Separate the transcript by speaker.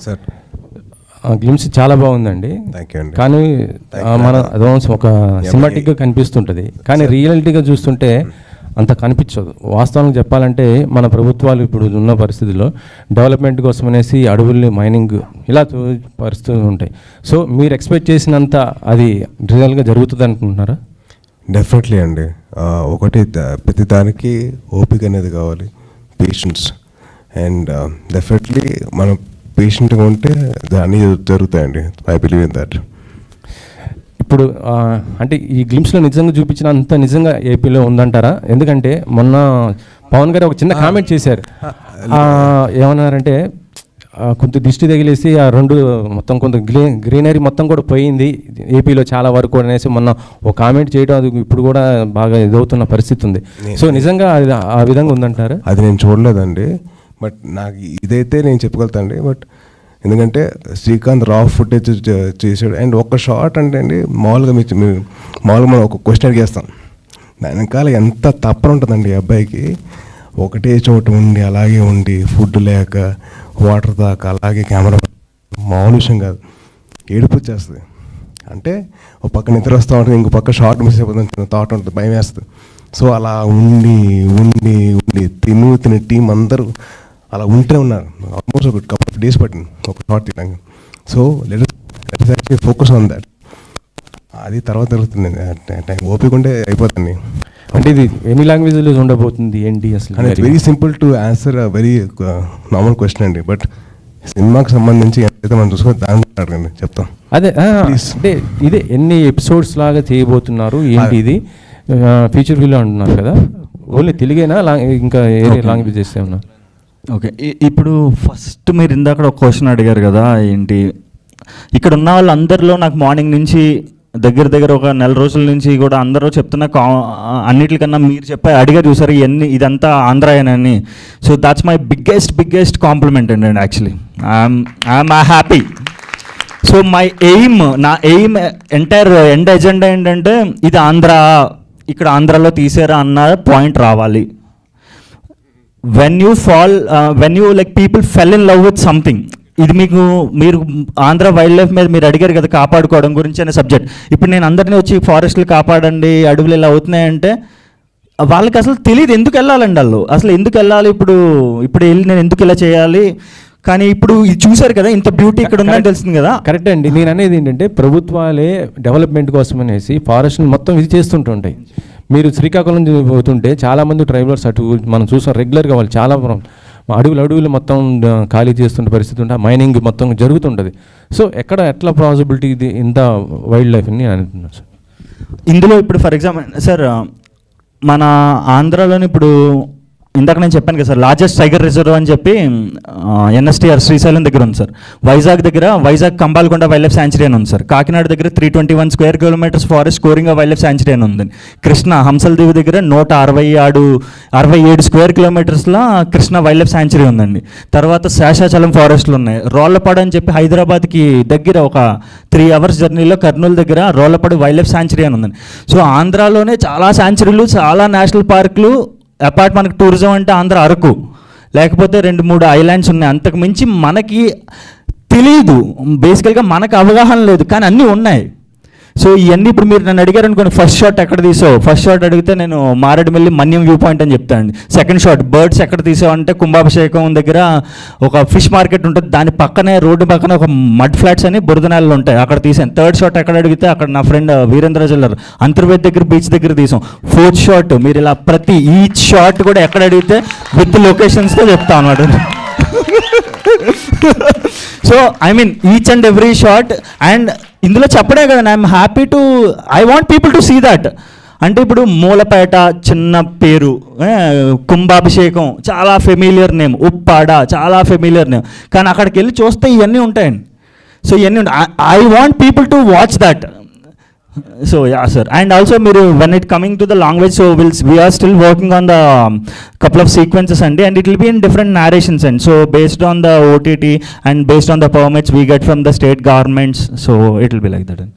Speaker 1: Sir
Speaker 2: glimpse చాలా బాగుందండి. కానీ మన ఒక సినిమాటిక్గా కనిపిస్తుంటుంది, కానీ రియాలిటీగా చూస్తుంటే అంత కనిపించదు. వాస్తవానికి చెప్పాలంటే మన ప్రభుత్వాలు ఇప్పుడు ఉన్న పరిస్థితుల్లో డెవలప్మెంట్ కోసం అనేసి అడవుల్ని మైనింగ్ ఇలా పరిస్థితులు ఉంటాయి. సో మీరు ఎక్స్పెక్ట్ చేసినంత అది రియల్గా జరుగుతుంది అనుకుంటున్నారా?
Speaker 1: డెఫినెట్లీ అండి. ఒకటి ప్రతి దానికి ఓపిక అనేది కావాలి, పేషెన్స్. అండ్ డెఫినెట్లీ మనం పేషెంట్గా ఉంటే అన్నీ జరుగుతాయండి. I believe in that.
Speaker 2: ఇప్పుడు అంటే ఈ గ్లిమ్స్లో నిజంగా చూపించినంత నిజంగా ఏపీలో ఉందంటారా? ఎందుకంటే మొన్న పవన్ గారు ఒక చిన్న కామెంట్ చేశారు. ఏమన్నారంటే కొంత దిష్టి తగిలేసి ఆ రెండు మొత్తం కొంత గ్రీనరీ మొత్తం కూడా పోయింది ఏపీలో చాలా వరకు అనేసి మొన్న ఒక కామెంట్ చేయడం, అది ఇప్పుడు కూడా బాగా ఇదవుతున్న పరిస్థితి ఉంది. సో నిజంగా అది ఆ విధంగా ఉందంటారా?
Speaker 1: అది నేను చూడలేదండి, బట్ నాకు ఇదైతే నేను చెప్పగలుగుతానండి. బట్ ఎందుకంటే శ్రీకాంత్ రా ఫుటేజ్ చేసాడు. అండ్ ఒక షార్ట్ అంటే అండి మామూలుగా మామూలుగా మనం ఒక క్వశ్చన్ అడిగేస్తాం, దాని వెనకాల ఎంత తప్పన ఉంటుందండి ఈ అబ్బాయికి. ఒకటే చోట ఉండి అలాగే ఉండి ఫుడ్ లేక వాటర్ దాకా అలాగే కెమెరా, మామూలు విషయం కాదు. ఏడుపు వచ్చేస్తుంది. అంటే ఒక పక్క నిద్ర వస్తూ ఉంటుంది, ఇంకో పక్క షార్ట్ మిస్ అయిపోతుంది, థాట్ ఉంటుంది, భయం వేస్తుంది. సో అలా ఉండి ఉండి ఉండి తిని టీం అందరూ అలా ఉంటే ఉన్నారు. ఆల్మోస్ట్ ఒక కపుల్ ఆఫ్ డేస్ పట్టింది ఒక షార్ట్ తీయడానికి. So let us actually focus on that. అది తర్వాత జరుగుతుంది, ఓపిక ఉంటే అయిపోతుంది.
Speaker 2: అంటే ఇది ఎన్ని లాంగ్వేజ్లో ఉండబోతుంది ఏంటి అసలు?
Speaker 1: Very simple to answer, very normal question అండి. బట్ సినిమాకి సంబంధించి ఎంతైతే మనం చూసుకొని దాని అడగండి, చెప్తాం.
Speaker 2: అదే అంటే ఇదే ఎన్ని ఎపిసోడ్స్ లాగా చేయబోతున్నారు ఏంటి? ఇది ఫీచర్ ఫిల్మ్ అంటున్నారు కదా, ఓన్లీ తెలుగేనా ఇంకా ఏ లాంగ్వేజ్ చేస్తే ఉన్నా?
Speaker 3: ఓకే, ఇప్పుడు ఫస్ట్ మీరు ఇందాక ఒక క్వశ్చన్ అడిగారు కదా, ఏంటి ఇక్కడ ఉన్న వాళ్ళందరిలో నాకు మార్నింగ్ నుంచి దగ్గర ఒక నెల రోజుల నుంచి కూడా అందరూ చెప్తున్న అన్నిటికన్నా మీరు అడిగారు చూసారు ఇవన్నీ, ఇదంతా ఆంధ్రాయనని. So that's my biggest compliment అండి. Actually I'm happy. సో నా ఎయిమ్ ఎంటైర్ ఎండ్ ఎజెండా ఏంటంటే ఇది ఆంధ్ర, ఇక్కడ ఆంధ్రాలో తీసారా అన్న పాయింట్ రావాలి. When you like people fell in love with something, ఇది మీరు ఆంధ్ర వైల్డ్ లైఫ్ మీద మీరు అడిగారు కదా కాపాడుకోవడం గురించి అనే సబ్జెక్ట్. ఇప్పుడు నేను అందరినీ వచ్చి ఫారెస్ట్లు కాపాడండి, అడవులు ఇలా అవుతున్నాయంటే వాళ్ళకి అసలు తెలియదు ఎందుకు వెళ్ళాలండి. వాళ్ళు అసలు ఎందుకు వెళ్ళాలి, ఇప్పుడు వెళ్ళి నేను ఎందుకు ఇలా చేయాలి. కానీ ఇప్పుడు ఇది చూసారు కదా, ఇంత బ్యూటీ ఇక్కడ ఉందని తెలిసింది కదా.
Speaker 2: కరెక్ట్ అండి. నేను అనేది ఏంటంటే ప్రభుత్వాలే డెవలప్మెంట్ కోసం అనేసి ఫారెస్ట్ మొత్తం ఇది చేస్తుంటాయి. మీరు శ్రీకాకుళం పోతుంటే చాలామంది ట్రైబలర్స్ అటు మనం చూసాం రెగ్యులర్గా, వాళ్ళు చాలా అడవులు మొత్తం ఖాళీ చేస్తున్న పరిస్థితి ఉంటే మైనింగ్ మొత్తం జరుగుతుంటుంది. సో ఎట్లా పాసిబిలిటీ ఇది ఇంత వైల్డ్ లైఫ్ అని అంటున్నాను సార్.
Speaker 3: ఇందులో ఇప్పుడు ఫర్ ఎగ్జాంపుల్ సార్ మన ఆంధ్రాలోని ఇప్పుడు ఇందాక నేను చెప్పాను కదా సార్, లార్జెస్ట్ టైగర్ రిజర్వ్ అని చెప్పి ఎన్ఎస్టీఆర్ శ్రీశైలం దగ్గర ఉంది sir. Vizag Kambalakonda wildlife sanctuary అని ఉంది సార్. కాకినాడ దగ్గర 321 square kilometers forest Coringa wildlife sanctuary అని ఉంది. కృష్ణ హంసలదేవి దగ్గర 167 స్క్వేర్ కిలోమీటర్స్లో కృష్ణ వైల్డ్ లైఫ్ శాంచురీ ఉందండి. తర్వాత శేషాచలం ఫారెస్ట్లు ఉన్నాయి. రోళ్లపాడు అని చెప్పి హైదరాబాద్కి దగ్గర ఒక 3 hours జర్నీలో కర్నూలు దగ్గర రోళ్లపాడు వైల్డ్ లైఫ్ శాంచురీ అని ఉందండి. సో ఆంధ్రాలోనే చాలా శాంచురీలు, చాలా నేషనల్ పార్కులు, అపార్ట్ మనకు టూరిజం అంటే ఆంధ్ర అరకు, లేకపోతే 2-3 ఐలాండ్స్ ఉన్నాయి. అంతకు మించి మనకి తెలీదు, బేసికల్గా మనకు అవగాహన లేదు, కానీ అన్నీ ఉన్నాయి. సో ఇవన్నీ ఇప్పుడు మీరు నన్ను అడిగారు అనుకోండి, ఫస్ట్ షాట్ ఎక్కడ తీసావు, ఫస్ట్ షాట్ అడిగితే నేను మారేడుమిల్లి మన్యం వ్యూ పాయింట్ అని చెప్తాను. సెకండ్ షాట్ బర్డ్స్ ఎక్కడ తీసావు అంటే కుంభాభిషేకం దగ్గర ఒక ఫిష్ మార్కెట్ ఉంటుంది, దాని పక్కనే రోడ్డు పక్కన ఒక మడ్ ఫ్లాట్స్ అని బురద నేలలు ఉంటాయి, అక్కడ తీసాను. థర్డ్ షాట్ ఎక్కడ అడిగితే అక్కడ నా ఫ్రెండ్ వీరేంద్ర జిల్లర్ అంతర్వేద్ దగ్గర బీచ్ దగ్గర తీసాం. ఫోర్త్ షాట్ మీరు ఇలా ప్రతి ఈచ్ షాట్ కూడా ఎక్కడ అడిగితే విత్ లొకేషన్స్తో చెప్తాను అన్నమాట. So I mean each and every shot. And ఇందులో చెప్పడే కదండి, I want people to see that. అంటే ఇప్పుడు మూలపేట చిన్న పేరు, కుంభాభిషేకం చాలా ఫెమిలియర్ నేమ్, ఉప్పాడ చాలా ఫెమిలియర్ నేమ్, కానీ అక్కడికి వెళ్ళి చూస్తే ఇవన్నీ ఉంటాయండి. సో ఇవన్నీ ఉంటాయి. I want people to watch that. So yeah sir, and also when it coming to the language, so we are still working on the couple of sequences and it will be in different narrations, and so based on the OTT and based on the permits we get from the state governments, so it will be like that.